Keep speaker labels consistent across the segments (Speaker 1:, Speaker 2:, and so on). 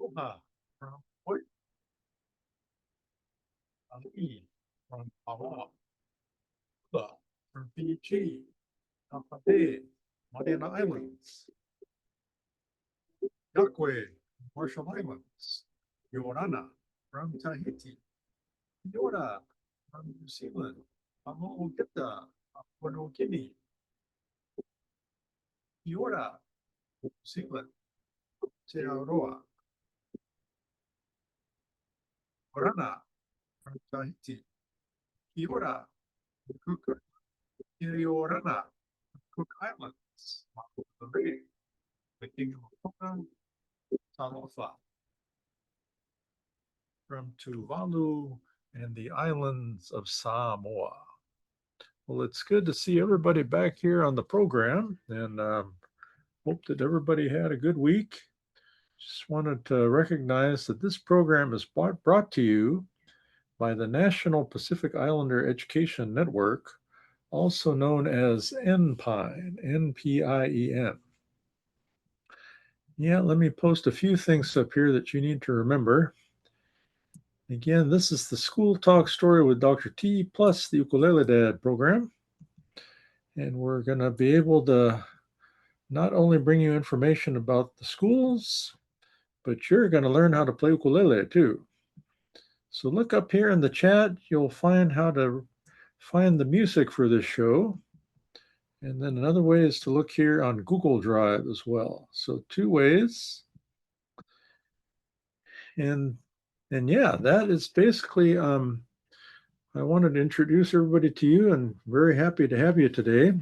Speaker 1: Aloha from Hawaii. Ali from Palau. Ula from Fiji. Kapate, Mariana Islands. Yakwe, Marshall Islands. Yorana from Tahiti. Yora from New Zealand. Amo'oketa, Papua New Guinea. Yora, New Zealand. Te Aroa. Orana from Tahiti. Yora, Cook, Yorana, Cook Islands. Maui, the King of Tonga. Talofa from Tuvalu and the islands of Samoa. Well, it's good to see everybody back here on the program, and hope that everybody had a good week. Just wanted to recognize that this program is brought to you by the National Pacific Islander Education Network, also known as NPINE, NPIEN. Yeah, let me post a few things up here that you need to remember. Again, this is the School Talk Story with Dr. T plus the Ukulele Dad program. And we're going to be able to not only bring you information about the schools, but you're going to learn how to play ukulele too. So look up here in the chat, you'll find how to find the music for this show. And then another way is to look here on Google Drive as well. So two ways. And yeah, that is basically I wanted to introduce everybody to you and very happy to have you today.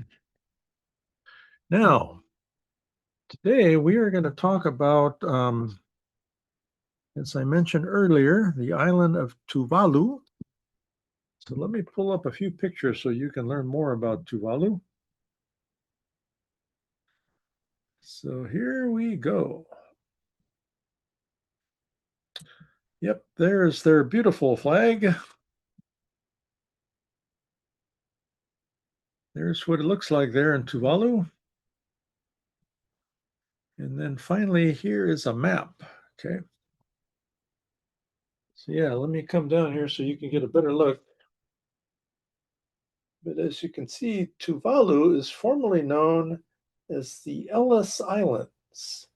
Speaker 1: Now, today we are going to talk about, as I mentioned earlier, the island of Tuvalu. So let me pull up a few pictures so you can learn more about Tuvalu. So here we go. Yep, there's their beautiful flag. There's what it looks like there in Tuvalu. And then finally, here is a map. Okay. So yeah, let me come down here so you can get a better look. But as you can see, Tuvalu is formerly known as the Ellis Islands.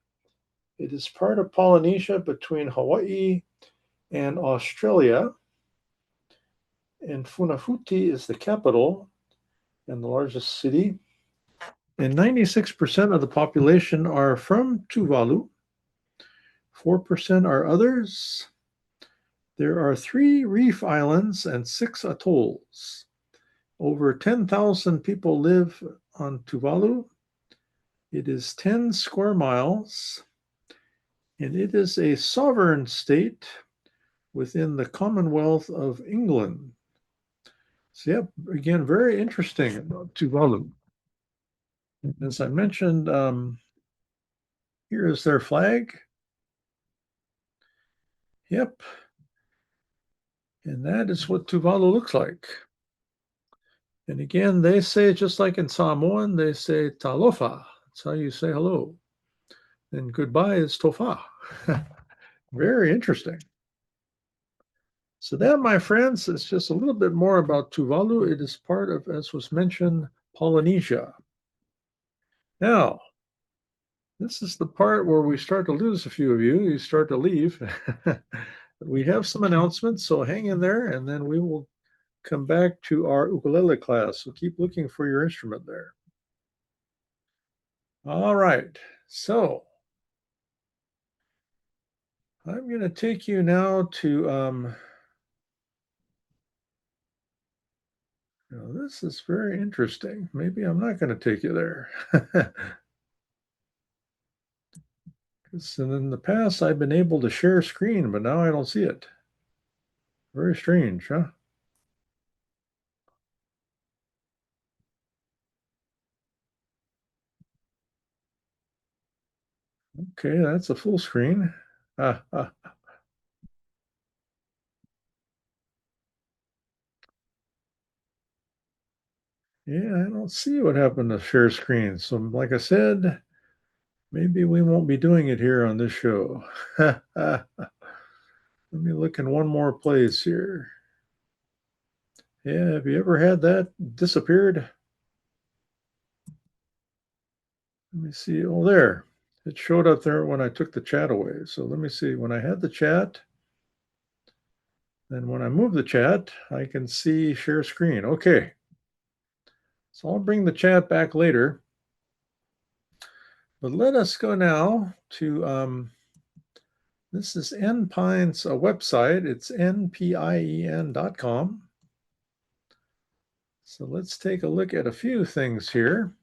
Speaker 1: It is part of Polynesia between Hawaii and Australia. And Funafuti is the capital and the largest city. And 96% of the population are from Tuvalu. 4% are others. There are 3 reef islands and 6 atolls. Over 10,000 people live on Tuvalu. It is 10 square miles, and it is a sovereign state within the Commonwealth of England. So, yep, again, very interesting about Tuvalu. As I mentioned, here is their flag. Yep. And that is what Tuvalu looks like. And again, they say, just like in Samoan, they say Talofa. That's how you say hello. And goodbye is tofa. Very interesting. So that, my friends, is just a little bit more about Tuvalu. It is part of, as was mentioned, Polynesia. Now, this is the part where we start to lose a few of you. You start to leave. We have some announcements, so hang in there, and then we will come back to our ukulele class. So keep looking for your instrument there. All right. So I'm going to take you now to, this is very interesting. Maybe I'm not going to take you there. Because in the past, I've been able to share screen, but now I don't see it. Very strange, huh? Okay, that's a full screen. Yeah, I don't see what happened to share screen. So like I said, Maybe we won't be doing it here on this show. Let me look in one more place here. Yeah, have you ever had that disappeared? Let me see. Oh, there. It showed up there when I took the chat away. So let me see. When I had the chat, then when I move the chat, I can see share screen. Okay. So I'll bring the chat back later. But let us go now to this is NPine's website. It's npien.com. So let's take a look at a few things here.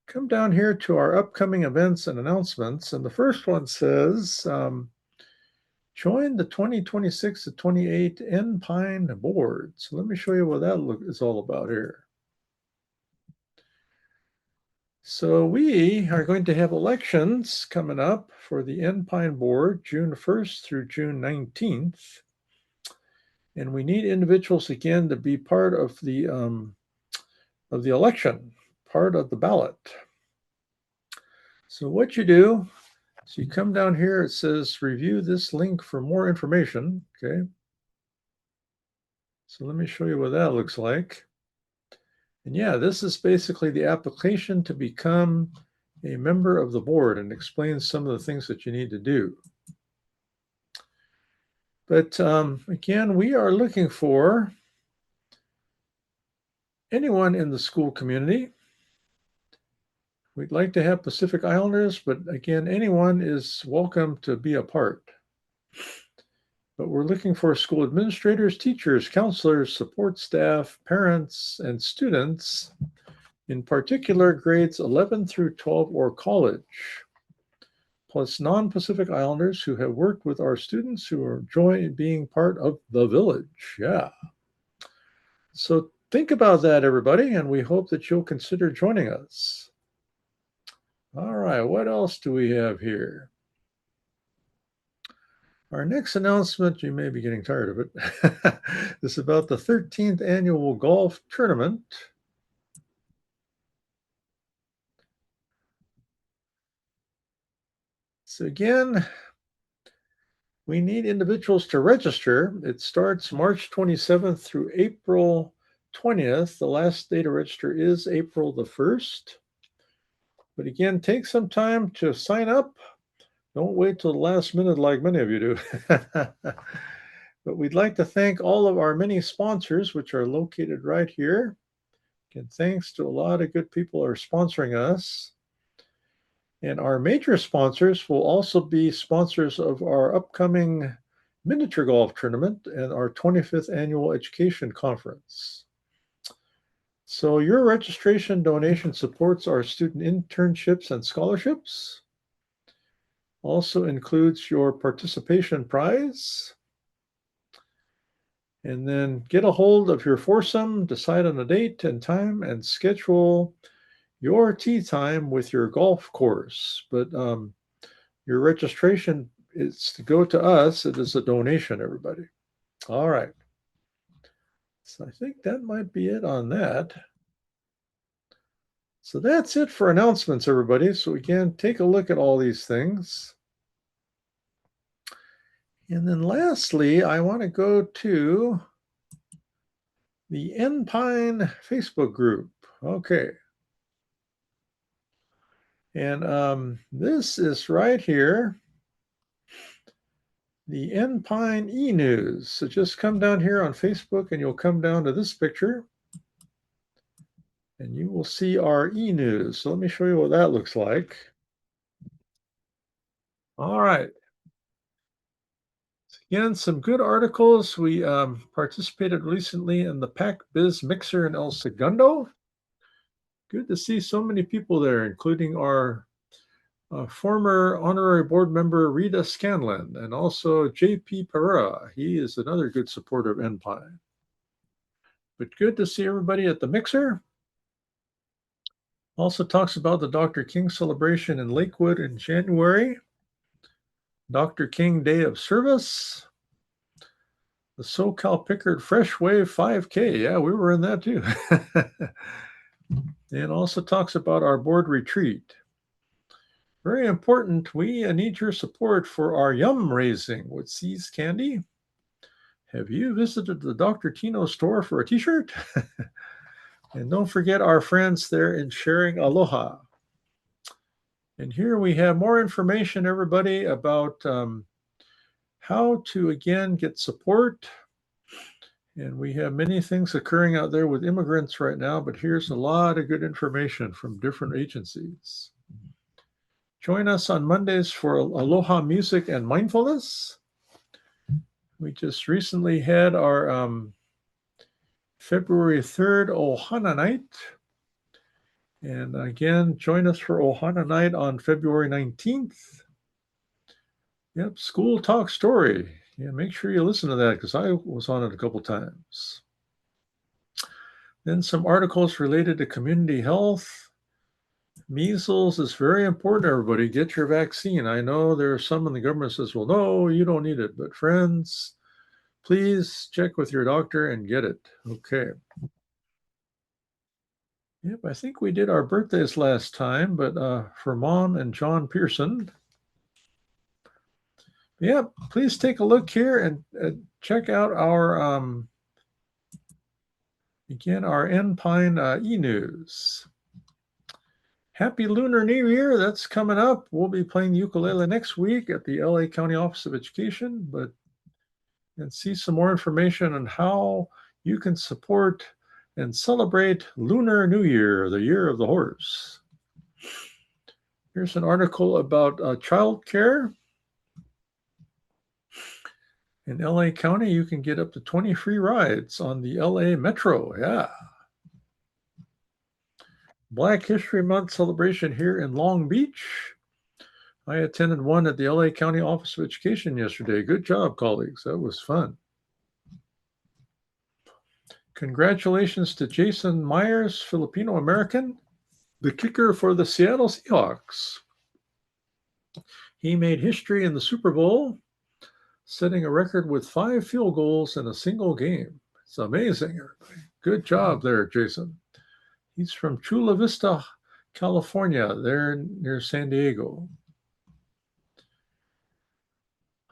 Speaker 1: Come down here to our upcoming events and announcements. And the first one says, join the 2026 to 28 NPine board. So let me show you what that is all about here. So we are going to have elections coming up for the NPine board, June 1st through June 19th. And we need individuals again to be part of the election, part of the ballot. So what you do is you come down here, it says review this link for more information. Okay. So let me show you what that looks like. And yeah, this is basically the application to become a member of the board and explains some of the things that you need to do. But again, we are looking for anyone in the school community. We'd like to have Pacific Islanders, but again, anyone is welcome to be a part. But we're looking for school administrators, teachers, counselors, support staff, parents, and students, in particular grades 11 through 12 or college, plus non-Pacific Islanders who have worked with our students who are enjoying being part of the village. Yeah. So think about that, everybody, and we hope that you'll consider joining us. All right, what else do we have here? Our next announcement, you may be getting tired of it, is about the 13th annual golf tournament. So again, we need individuals to register. It starts March 27th through April 20th. The last day to register is April the 1st. But again, take some time to sign up. Don't wait till the last minute like many of you do. But we'd like to thank all of our many sponsors, which are located right here. Again, thanks to a lot of good people who are sponsoring us. And our major sponsors will also be sponsors of our upcoming miniature golf tournament and our 25th annual education conference. So your registration donation supports our student internships and scholarships. Also includes your participation prize. And then get a hold of your foursome, decide on a date and time, and schedule your tee time with your golf course. But your registration is to go to us. It is a donation, everybody. All right. So I think that might be it on that. So that's it for announcements, everybody. So again, take a look at all these things. And then lastly, I want to go to the NPine Facebook group. Okay. And this is right here, the NPine e-news. So just come down here on Facebook and you'll come down to this picture and you will see our e-news. So let me show you what that looks like. All right. Again, some good articles. We participated recently in the Pac Biz Mixer in El Segundo. Good to see so many people there, including our former honorary board member Rita Scanlon and also J.P. Pereira. He is another good supporter of NPine. But good to see everybody at the Mixer. Also talks about the Dr. King celebration in Lakewood in January. Dr. King Day of Service. The SoCal Pickard Fresh Wave 5K. Yeah, we were in that too. And also talks about our board retreat. Very important. We need your support for our yum raising with C's Candy. Have you visited the Dr. Tino store for a t-shirt? And don't forget our friends there in Sharing Aloha. And here we have more information, everybody, about how to, again, get support. And we have many things occurring out there with immigrants right now, but here's a lot of good information from different agencies. Join us on Mondays for Aloha Music and Mindfulness. We just recently had our February 3rd Ohana Night. And again, join us for Ohana Night on February 19th. Yep, School Talk Story. Yeah, make sure you listen to that because I was on it a couple times. Then some articles related to community health. Measles is very important, everybody. Get your vaccine. I know there are some in the government says, well, no, you don't need it. But friends, please check with your doctor and get it. Okay. Yep, I think we did our birthdays last time, but for Mom and John Pearson. Yep, please take a look here and check out our, again, our Enpine e-news. Happy Lunar New Year. That's coming up. We'll be playing the ukulele next week at the LA County Office of Education, and see some more information on how you can support and celebrate Lunar New Year, the year of the horse. Here's an article about child care. In LA County, you can get up to 20 free rides on the LA Metro. Yeah. Black History Month celebration here in Long Beach. I attended one at the LA County Office of Education yesterday. Good job, colleagues. That was fun. Congratulations to Jason Myers, Filipino American, the kicker for the Seattle Seahawks. He made history in the Super Bowl, setting a record with 5 field goals in a single game. It's amazing, everybody. Good job there, Jason. He's from Chula Vista, California, there near San Diego.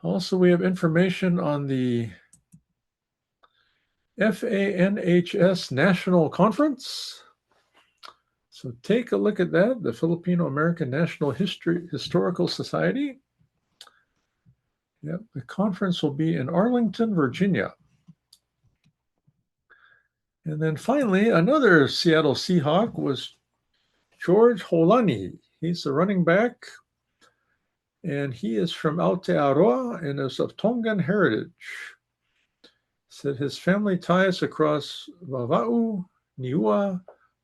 Speaker 1: Also, we have information on the FANHS National Conference. So take a look at that, the Filipino American National Historical Society. Yep, the conference will be in Arlington, Virginia. And then finally, another Seattle Seahawk was George Holani. He's the running back, and he is from Aotearoa and is of Tongan heritage. Said his family ties across Vava'u, Niua,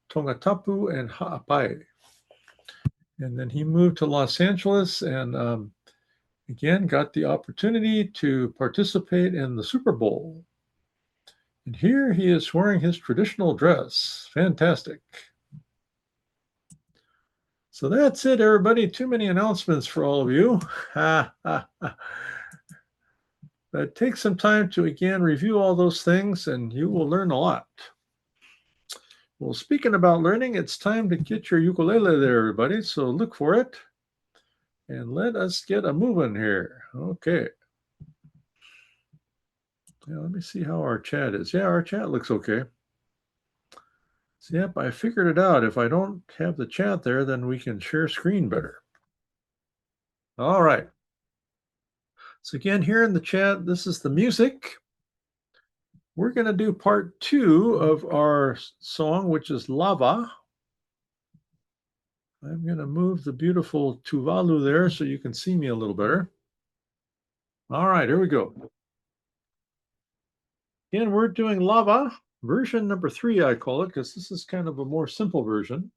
Speaker 1: Tongatapu, and Ha'apai. And then he moved to Los Angeles and again got the opportunity to participate in the Super Bowl. And here he is wearing his traditional dress. Fantastic. So that's it, everybody. Too many announcements for all of you. But take some time to, again, review all those things, and you will learn a lot. Well, speaking about learning, it's time to get your ukulele there, everybody. So look for it, and let us get a moving here. Okay. Yeah, let me see how our chat is. Yeah, our chat looks okay. So, yep, I figured it out. If I don't have the chat there, then we can share screen better. All right. So again, here in the chat, this is the music. We're going to do part 2 of our song, which is Lava. I'm going to move the beautiful Tuvalu there so you can see me a little better. All right, here we go. Again, we're doing Lava, version number 3, I call it, because this is kind of a more simple version.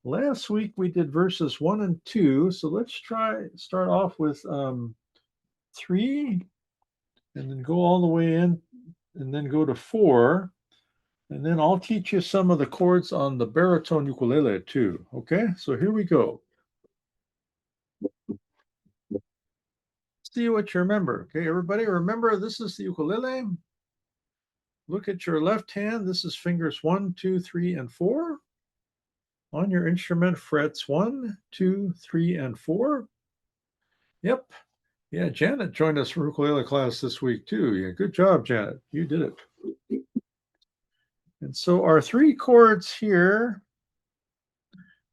Speaker 1: Last week we did verses 1 and 2, so let's start off with 3, and then go all the way in, and then go to 4, and then I'll teach you some of the chords on the baritone ukulele too. Okay, so here we go. See what you remember. Okay, everybody, remember this is the ukulele. Look at your left hand. This is fingers 1, 2, 3, and 4. On your instrument, frets 1, 2, 3, and 4. Yep. Yeah, Janet joined us for ukulele class this week too. Yeah, good job, Janet. You did it. And so our three chords here,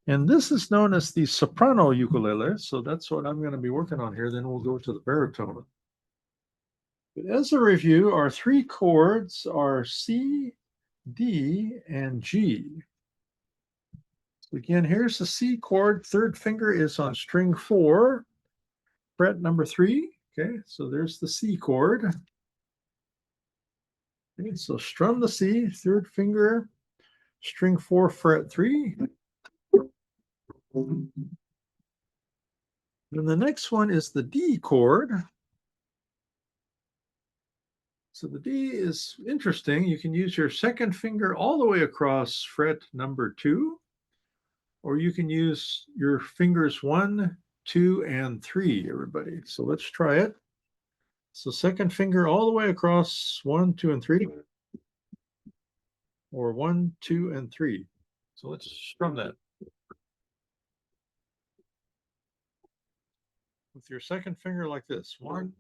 Speaker 1: and this is known as the soprano ukulele. So that's what I'm going to be working on here. Then we'll go to the baritone. But as a review, our three chords are C, D, and G. So again, here's the C chord. Third finger is on string 4, fret number 3. Okay, so there's the C chord. Okay, so strum the C, third finger, string 4, fret 3. And the next one is the D chord. So the D is interesting. You can use your second finger all the way across fret number 2, or you can use your fingers 1, 2, and 3, everybody. So let's try it. So second finger all the way across 1, 2, and 3, or 1, 2, and 3. So let's strum that. With your second finger like this. 1.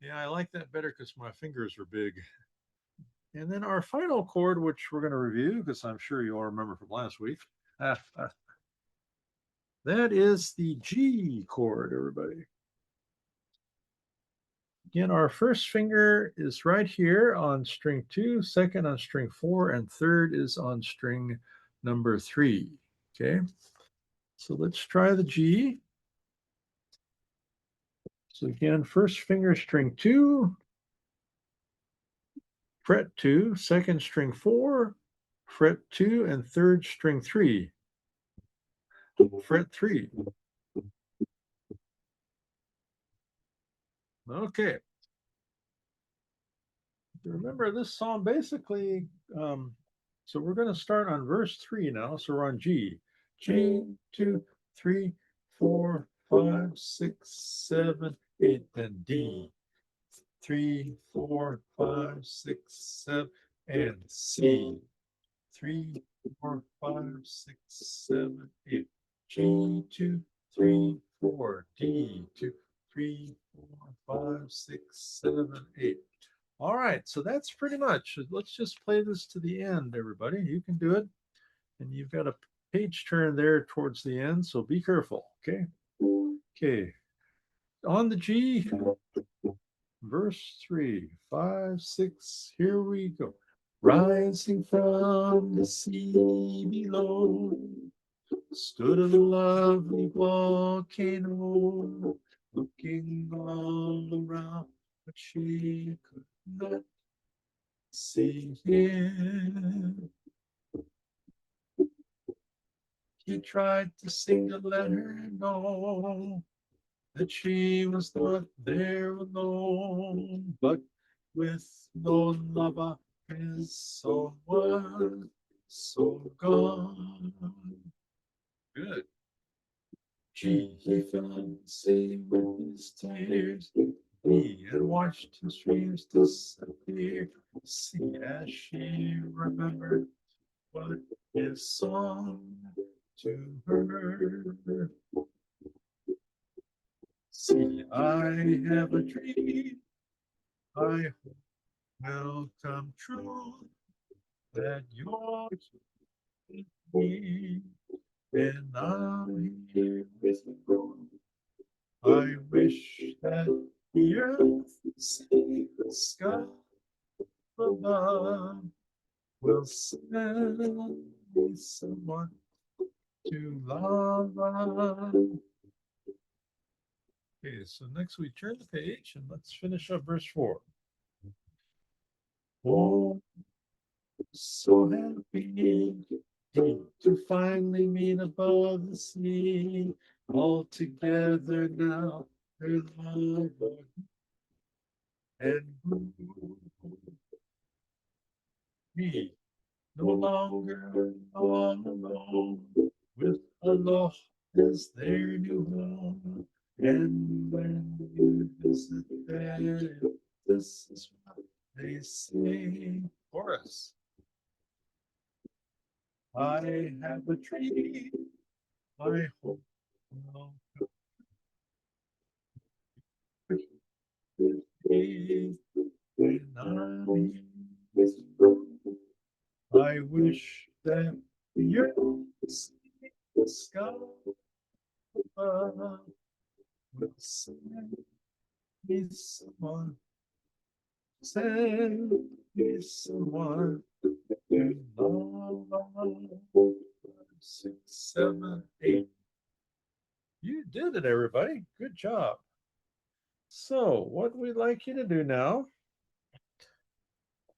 Speaker 1: Yeah, I like that better because my fingers are big. And then our final chord, which we're going to review because I'm sure you all remember from last week. That is the G chord, everybody. Again, our first finger is right here on string 2, second on string 4, and third is on string number 3. Okay, so let's try the G. So again, first finger string 2, fret 2, second string 4, fret 2, and third string 3, fret 3. Okay. Remember this song basically, so we're going to start on verse 3 now. So we're on G. G, 2, 3, 4, 5, 6, 7, 8, then D. 3, 4, 5, 6, 7, and C. 3, 4, 5, 6, 7, 8. G, 2, 3, 4, D, 2, 3, 4, 5, 6, 7, 8. All right, so that's pretty much. Let's just play this to the end, everybody. You can do it. And you've got a page turn there towards the end, so be careful, okay? Okay, on the G, verse 3, 5, 6, here we go. Rising from the sea below stood a lovely volcano, looking all around, but she could not see him. He tried to sing to let her know that she was not there alone, but with no lover, his soul was so gone. Good. Gee, he fell in the sea with his tears. He had watched his dreams disappear. See, as she remembered what his song to her. See, I have a dream I hope will come true, that you're with me and I'm here with you. I wish that the earth, sea, the sky above will send me someone to love. Okay, so next we turn the page and let's finish up verse 4. Oh, so happy to finally meet above the sea, all together now, her love and me, no longer all alone, with Aloha as their new home. And when you visit there, this is what they say. Chorus. I have a dream. I hope will be when I wish that the earth, the sky will send me someone, send me someone to love. 6, 7, 8. You did it, everybody. Good job. So, what we'd like you to do now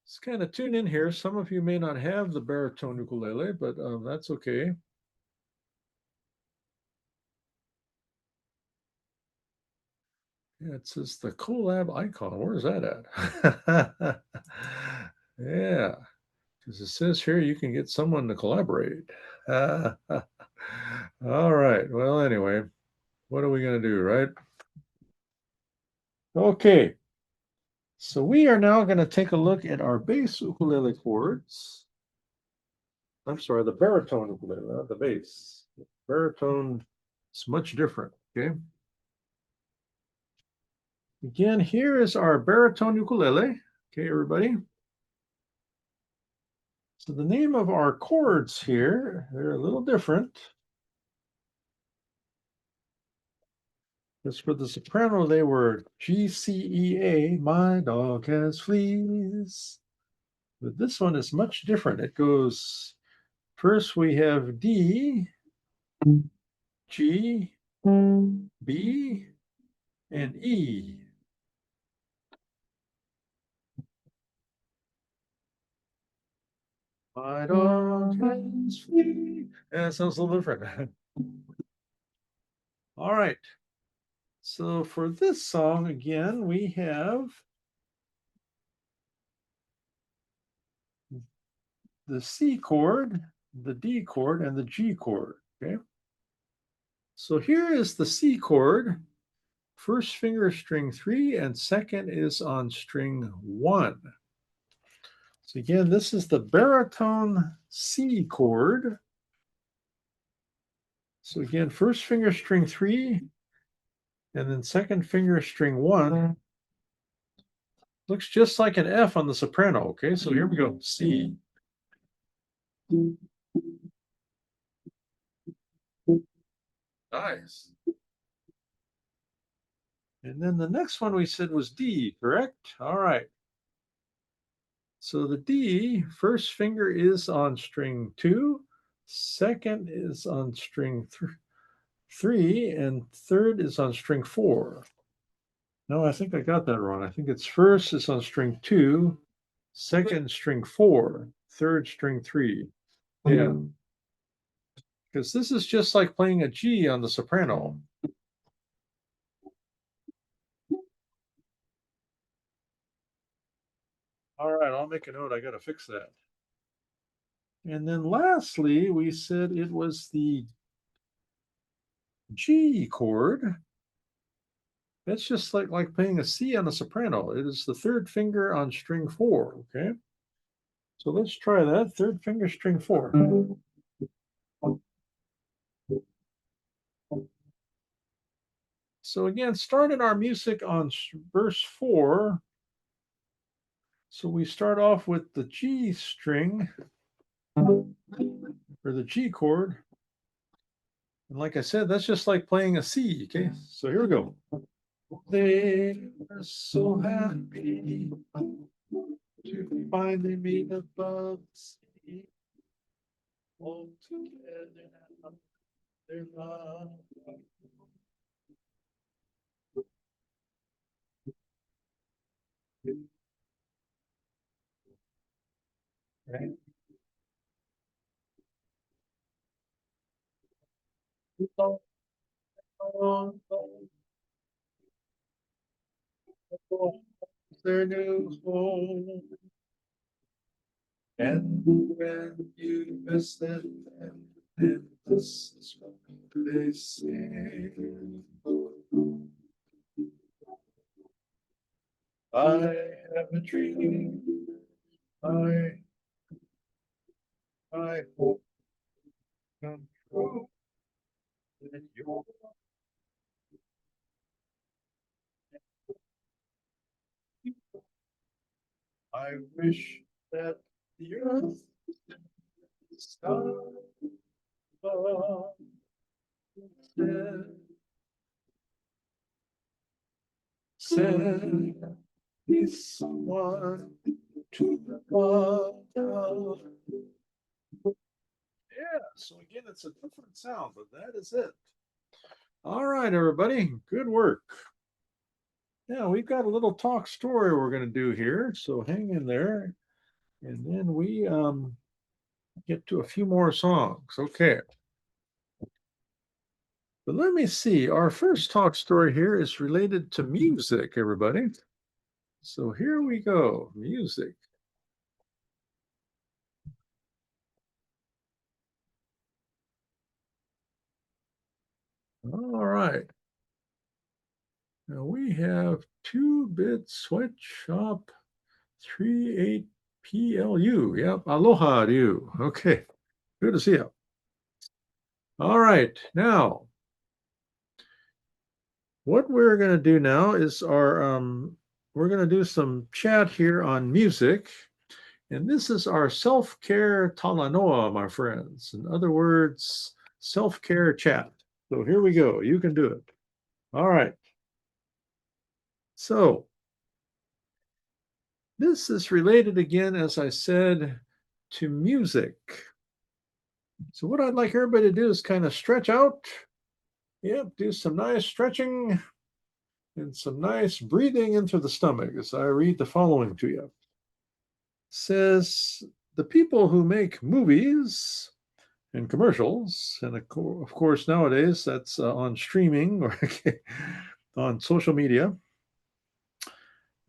Speaker 1: is kind of tune in here. Some of you may not have the baritone ukulele, but that's okay. Yeah, it says the collab icon. Where's that at? Yeah, because it says here you can get someone to collaborate. All right. Well, anyway, what are we going to do, right? Okay. So we are now going to take a look at our bass ukulele chords. I'm sorry, the baritone ukulele, not the bass. Baritone is much different, okay? Again, here is our baritone ukulele. Okay, everybody. So the name of our chords here, they're a little different. Because for the soprano, they were G, C, E, A, my dog has fleas. But this one is much different. It goes, first we have D, G, B, and E. My dog has fleas. Yeah, it sounds a little different. All right. So for this song, again, we have the C chord, the D chord, and the G chord. Okay. So here is the C chord. First finger is string 3, and second is on string 1. So again, this is the baritone C chord. So again, first finger string 3, and then second finger string 1. Looks just like an F on the soprano. Okay, so here we go. C. Nice. And then the next one we said was D, correct? All right. So the D, first finger is on string 2, second is on string 3, and third is on string 4. No, I think I got that wrong. I think it's first is on string 2, second string 4, third string 3. Yeah. Because this is just like playing a G on the soprano. All right, I'll make a note. I got to fix that. And then lastly, we said it was the G chord. That's just like playing a C on a soprano. It is the third finger on string 4, okay? So let's try that. Third finger, string 4. So again, starting our music on verse 4. So we start off with the G string, or the G chord. And like I said, that's just like playing a C, okay? So here we go. They are so happy to finally meet above the sea. All together now, their love. Right? Their new home. And when you visit them, and this is what they say. I have a dream. I hope come true. I wish that the earth sky above send me someone to love. Yeah, so again, it's a different sound, but that is it. All right, everybody, good work. Now we've got a little talk story we're going to do here, so hang in there, and then we get to a few more songs. Okay, but let me see. Our first talk story here is related to music, everybody. So here we go, music. All right. Now we have 2-bit sweatshop 38PLU. Yep. Aloha to you. Okay. Good to see you. All right. Now, what we're going to do now is we're going to do some chat here on music. And this is our self-care talanoa, my friends. In other words, self-care chat. So here we go. You can do it. All right. So this is related again, as I said, to music. So what I'd like everybody to do is kind of stretch out. Yep, do some nice stretching and some nice breathing into the stomach as I read the following to you. It says the people who make movies and commercials, and of course nowadays that's on streaming or on social media,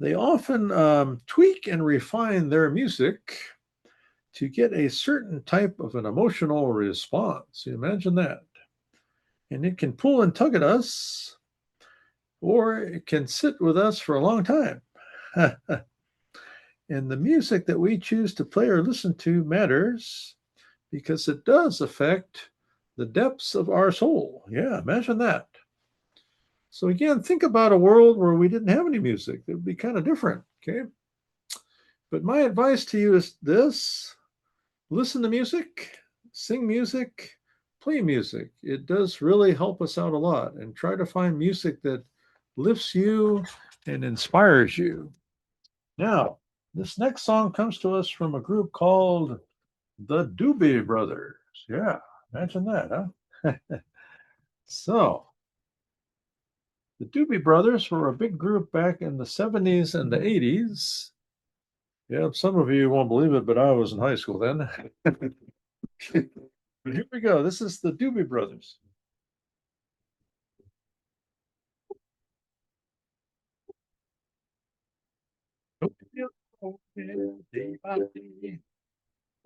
Speaker 1: they often tweak and refine their music to get a certain type of an emotional response. You imagine that. And it can pull and tug at us, or it can sit with us for a long time. And the music that we choose to play or listen to matters because it does affect the depths of our soul. Yeah, imagine that. So, again, think about a world where we didn't have any music. It would be kind of different. Okay. But my advice to you is this: listen to music, sing music, play music. It does really help us out a lot. And try to find music that lifts you and inspires you. Now, this next song comes to us from a group called the Doobie Brothers. Yeah, imagine that, huh? So, the Doobie Brothers were a big group back in the 70s and the 80s. Yeah, some of you won't believe it, but I was in high school then. But here we go. This is the Doobie Brothers. Day by day,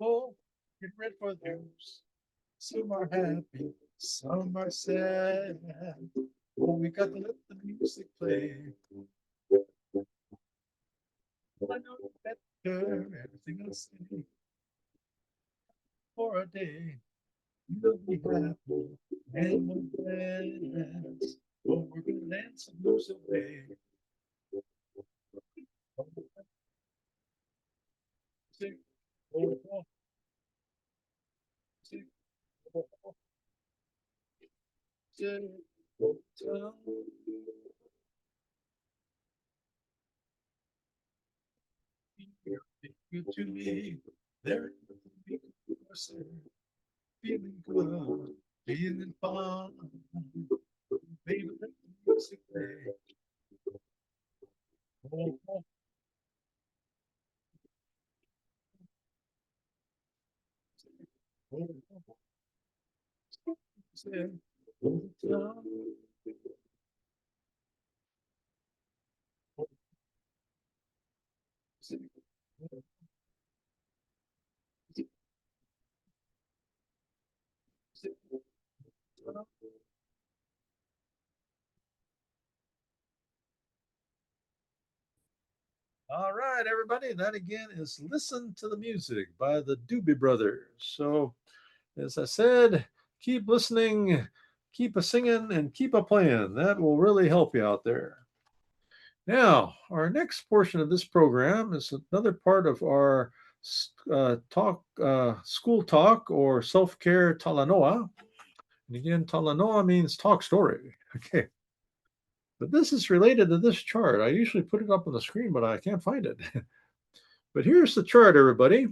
Speaker 1: oh, get ready for the news. Some are happy, some are sad. Oh, we got to let the music play. I know better, everything I say for a day. You'll be happy and we'll dance. Oh, we're gonna dance and lose away. Sing, oh, oh, sing, oh, oh, sing, oh, tell. You're good to me. There, feeling good, feeling fun. Baby, let the music play. Oh, oh, oh, oh, sing, oh, tell. Oh, sing, oh, sing, sing, oh, tell. All right, everybody. That again is Listen to the Music by the Doobie Brothers. So As I said, keep listening, keep a singing, and keep a playing. That will really help you out there. Now, our next portion of this program is another part of our school talk or self care talanoa. And again, talanoa means talk story. Okay. But this is related to this chart. I usually put it up on the screen, but I can't find it. But here's the chart, everybody.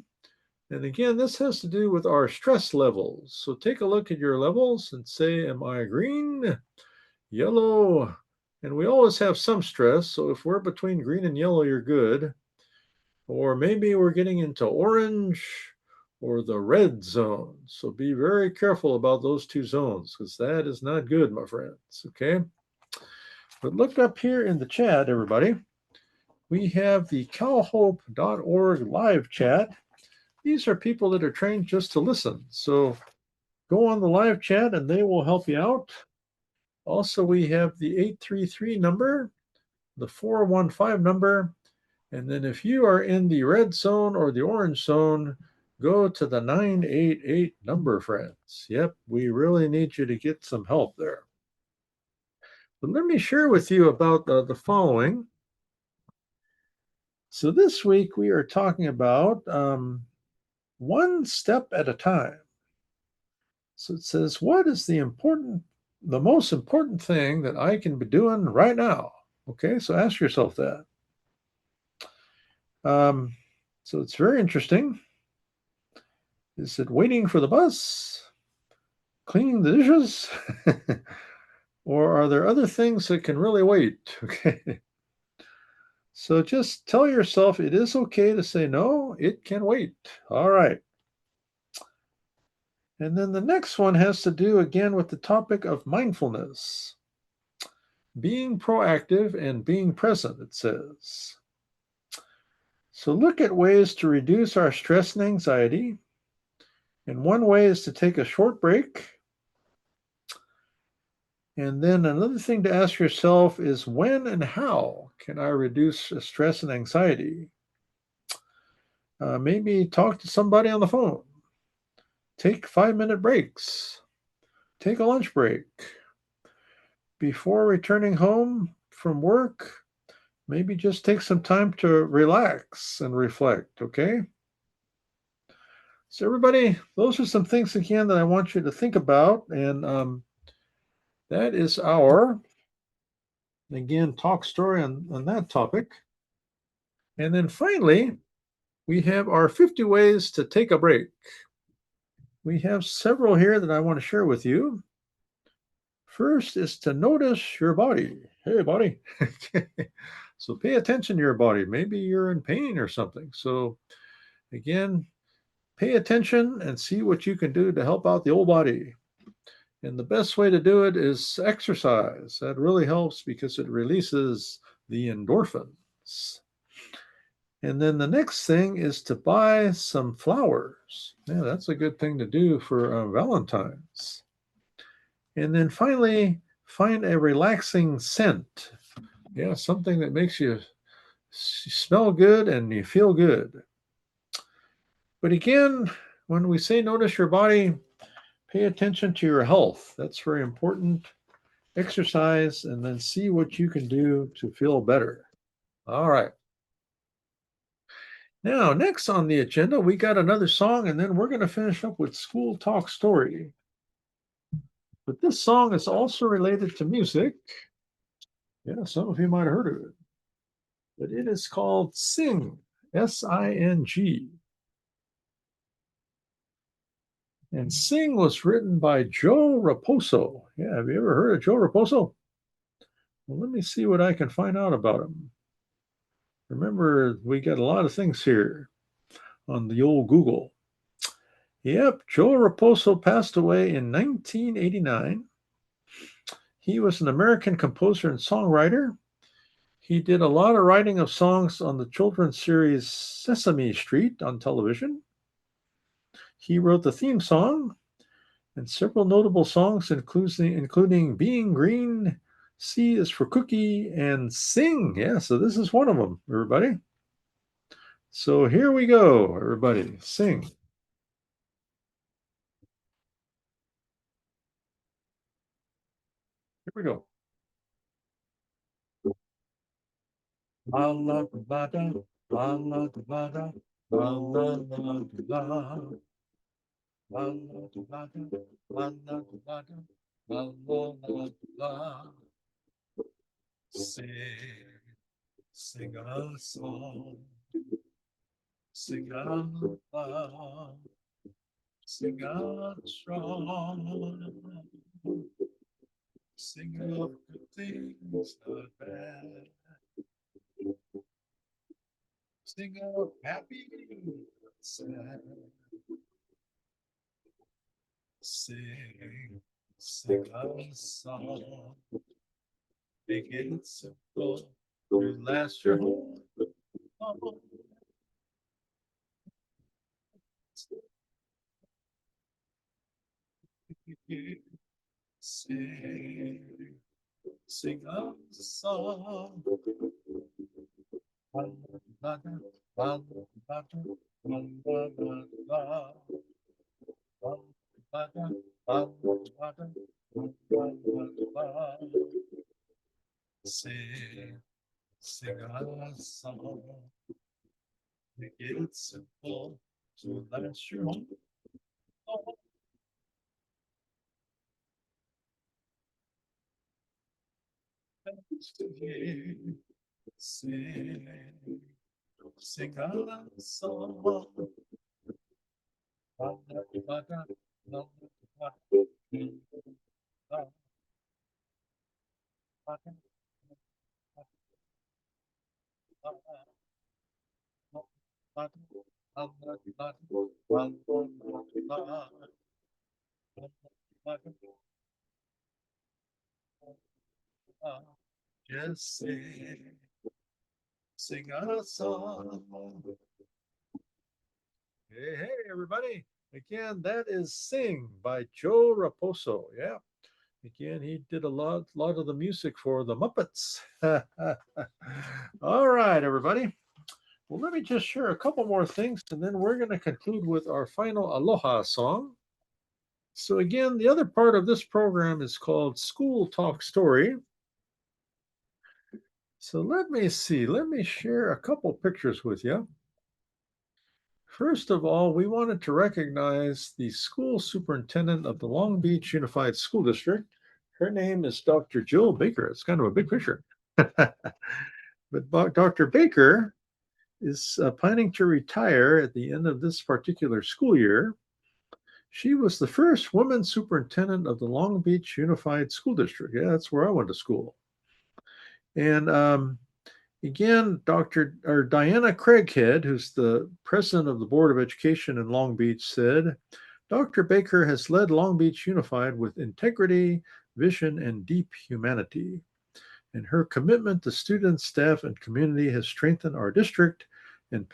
Speaker 1: And again, this has to do with our stress levels. So take a look at your levels and say, am I green, yellow? And we always have some stress. So if we're between green and yellow, you're good. Or maybe we're getting into orange or the red zone. So be very careful about those two zones because that is not good, my friends. Okay. But look up here in the chat, everybody. We have the calhope.org live chat. These are people that are trained just to listen. So go on the live chat and they will help you out. Also, we have the 833 number, the 415 number. And then if you are in the red zone or the orange zone, go to the 988 number, friends. Yep, we really need you to get some help there. But let me share with you about the following. So this week we are talking about one step at a time. So it says, what is the most important thing that I can be doing right now? Okay, so ask yourself that. So it's very interesting. Is it waiting for the bus? Cleaning the dishes? Or are there other things that can really wait? Okay. So just tell yourself it is okay to say no, it can wait. All right. And then the next one has to do again with the topic of mindfulness. Being proactive and being present, it says. So look at ways to reduce our stress and anxiety. And one way is to take a short break. And then another thing to ask yourself is when and how can I reduce stress and anxiety? Maybe talk to somebody on the phone. Take 5-minute breaks. Take a lunch break. Before returning home from work, maybe just take some time to relax and reflect, okay? So, everybody, those are some things again that I want you to think about. And that is our, again, talk story on that topic. And then finally, we have our 50 ways to take a break. We have several here that I want to share with you. First is to notice your body. Hey, body. So pay attention to your body. Maybe you're in pain or something. So again, pay attention and see what you can do to help out the old body. And the best way to do it is exercise. That really helps because it releases the endorphins. And then the next thing is to buy some flowers. Yeah, that's a good thing to do for Valentine's. And then finally, find a relaxing scent. Yeah, something that makes you smell good and you feel good. But again, when we say notice your body, pay attention to your health. That's very important. Exercise and then see what you can do to feel better. All right. Now, next on the agenda, we got another song, and then we're going to finish up with School Talk Story. But this song is also related to music. Yeah, some of you might have heard of it. But it is called Sing, S-I-N-G. And Sing was written by Joe Raposo. Yeah, have you ever heard of Joe Raposo? Well, let me see what I can find out about him. Remember, we got a lot of things here on the old Google. Yep, Joe Raposo passed away in 1989. He was an American composer and songwriter. He did a lot of writing of songs on the children's series Sesame Street on television. He wrote the theme song and several notable songs, including Being Green, C is for Cookie, and Sing. Yeah, so this is one of them, everybody. So here we go, everybody. Sing. we go. La la la da, la la la da, la la la la. La la la da, la la la da, la la la. Sing, sing a song, sing a love, sing a strong, sing of good things, not bad. Sing of happy, not sad. Sing, sing a song, make it simple to last your whole life. Sing, sing a song. Sing, sing a song. Make it simple to last your whole life. Sing, sing a song. Just sing a song. Hey, everybody. Again, that is Sing by Joe Raposo. Yeah. Again, he did a lot of the music for the Muppets. All right, everybody. Well, let me just share a couple more things, and then we're going to conclude with our final Aloha song. So, again, the other part of this program is called School Talk Story. So, let me see. Let me share a couple pictures with you. First of all, we wanted to recognize the school superintendent of the Long Beach Unified School District. Her name is Dr. Jill Baker. It's kind of a big picture. But Dr. Baker is planning to retire at the end of this particular school year. She was the first woman superintendent of the Long Beach Unified School District. Yeah, that's where I went to school. And again, Diana Craighead, who's the president of the Board of Education in Long Beach, said, Dr. Baker has led Long Beach Unified with integrity, vision, and deep humanity. And her commitment to students, staff, and community has strengthened our district and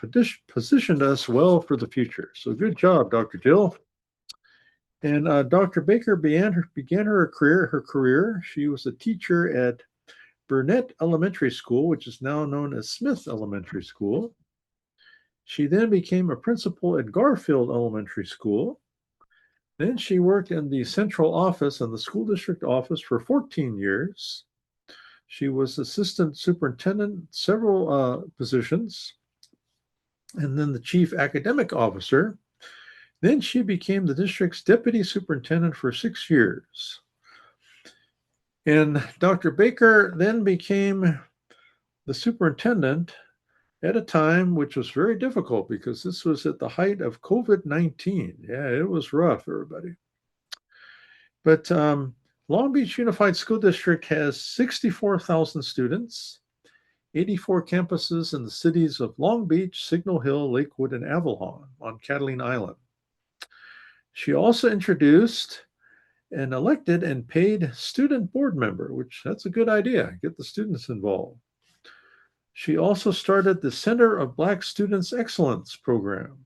Speaker 1: positioned us well for the future. So good job, Dr. Jill. And Dr. Baker began her career. She was a teacher at Burnett Elementary School, which is now known as Smith Elementary School. She then became a principal at Garfield Elementary School. Then she worked in the central office and the school district office for 14 years. She was assistant superintendent, several positions, and then the chief academic officer. Then she became the district's deputy superintendent for 6 years. And Dr. Baker then became the superintendent at a time which was very difficult because this was at the height of COVID-19. Yeah, it was rough, everybody. But Long Beach Unified School District has 64,000 students, 84 campuses in the cities of Long Beach, Signal Hill, Lakewood, and Avalon on Catalina Island. She also introduced an elected and paid student board member, which that's a good idea. Get the students involved. She also started the Center of Black Students Excellence program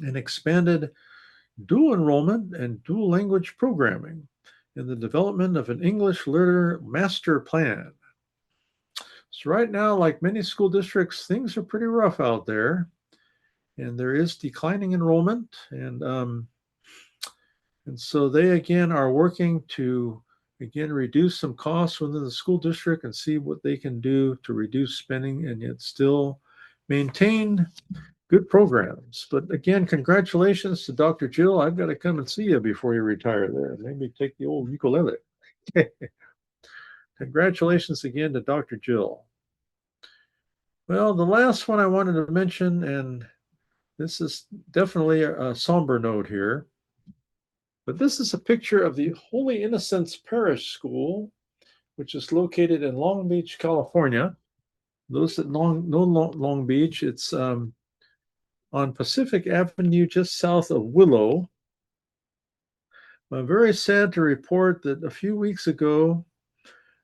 Speaker 1: and expanded dual enrollment and dual language programming in the development of an English Learner Master Plan. So right now, like many school districts, things are pretty rough out there, and there is declining enrollment, and so they again are working to again, reduce some costs within the school district and see what they can do to reduce spending and yet still maintain good programs. But again, congratulations to Dr. Jill. I've got to come and see you before you retire there. Maybe take the old ukulele. Congratulations again to Dr. Jill. Well, the last one I wanted to mention, and this is definitely a somber note here, but this is a picture of the Holy Innocents Parish School, which is located in Long Beach, California. Those that know Long Beach, it's on Pacific Avenue, just south of Willow. I'm very sad to report that a few weeks ago,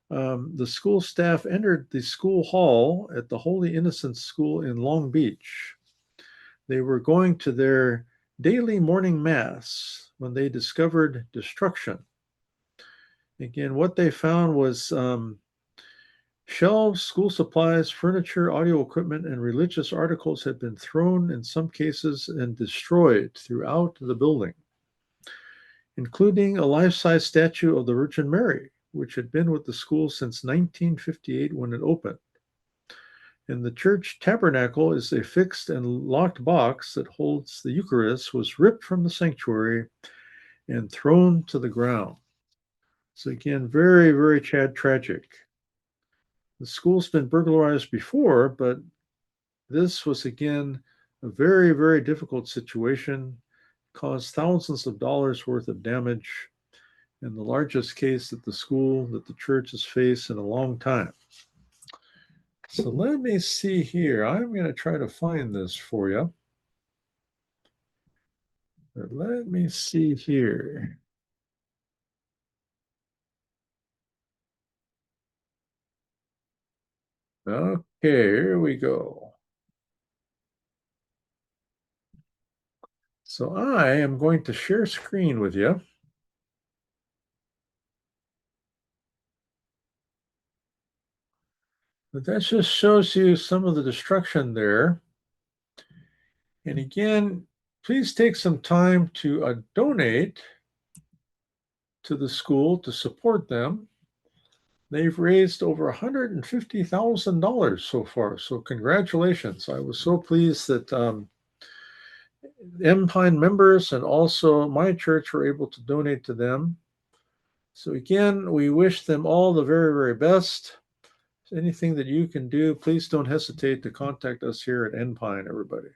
Speaker 1: the school staff entered the school hall at the Holy Innocents School in Long Beach. They were going to their daily morning mass when they discovered destruction. Again, what they found was shelves, school supplies, furniture, audio equipment, and religious articles had been thrown in some cases and destroyed throughout the building, including a life-size statue of the Virgin Mary, which had been with the school since 1958 when it opened. And the church tabernacle is a fixed and locked box that holds the Eucharist, was ripped from the sanctuary and thrown to the ground. So again, very, very tragic. The school's been burglarized before, but this was again a very, very difficult situation, caused thousands of dollars worth of damage, and the largest case that the church has faced in a long time. So let me see here. I'm going to try to find this for you. But let me see here. Okay, here we go. So I am going to share screen with you. But that just shows you some of the destruction there. And again, please take some time to donate to the school to support them. They've raised over $150,000 so far. So congratulations. I was so pleased that Empine members and also my church were able to donate to them. So again, we wish them all the very, very best. Anything that you can do, please don't hesitate to contact us here at Empine, everybody.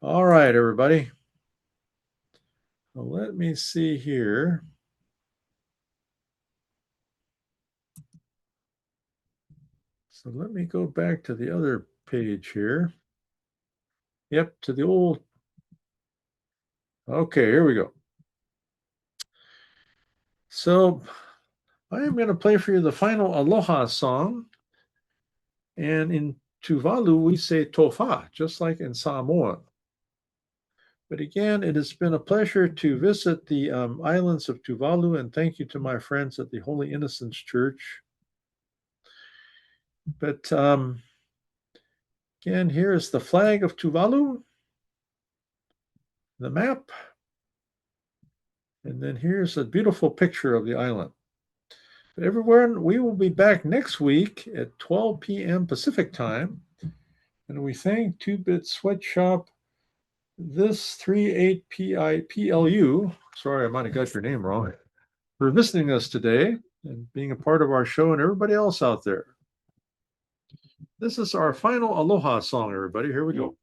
Speaker 1: All right, everybody. Well, let me see here. So let me go back to the other page here. Yep, to the old. Okay, here we go. So I am going to play for you the final Aloha song. And in Tuvalu, we say tofa, just like in Samoa. But again, it has been a pleasure to visit the islands of Tuvalu, and thank you to my friends at the Holy Innocents Church. But again, here is the flag of Tuvalu, the map, and then here's a beautiful picture of the island. But everyone, we will be back next week at 12 p.m. Pacific time, and we thank 2-Bit Sweatshop, this 38PIPLU, sorry, I might have got your name wrong, for visiting us today and being a part of our show, and everybody else out there. This is our final Aloha song, everybody. Here we go.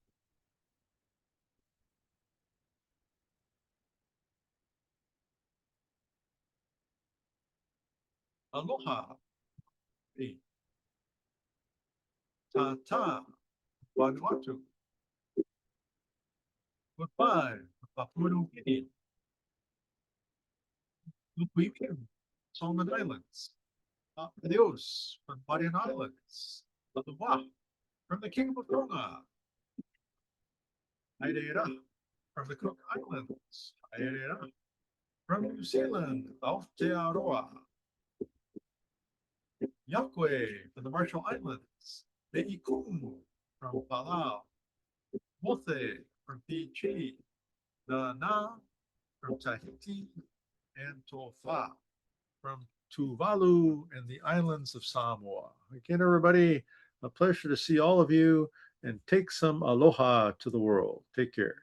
Speaker 1: Aloha. Ta ta. Vanuatu. Goodbye. Papua New Guinea. Lukuikim. Solomon Islands. Adios from Marian Islands. Aloha from the Kingdom of Tonga. Aireira from the Cook Islands. Aireira from New Zealand. Aotearoa. Yakwe from the Marshall Islands. Ne'ikum from Palau. Mothe from Fiji. Nana from Tahiti. and Tofa from Tuvalu and the islands of Samoa. Again, everybody, a pleasure to see all of you and take some aloha to the world. Take care.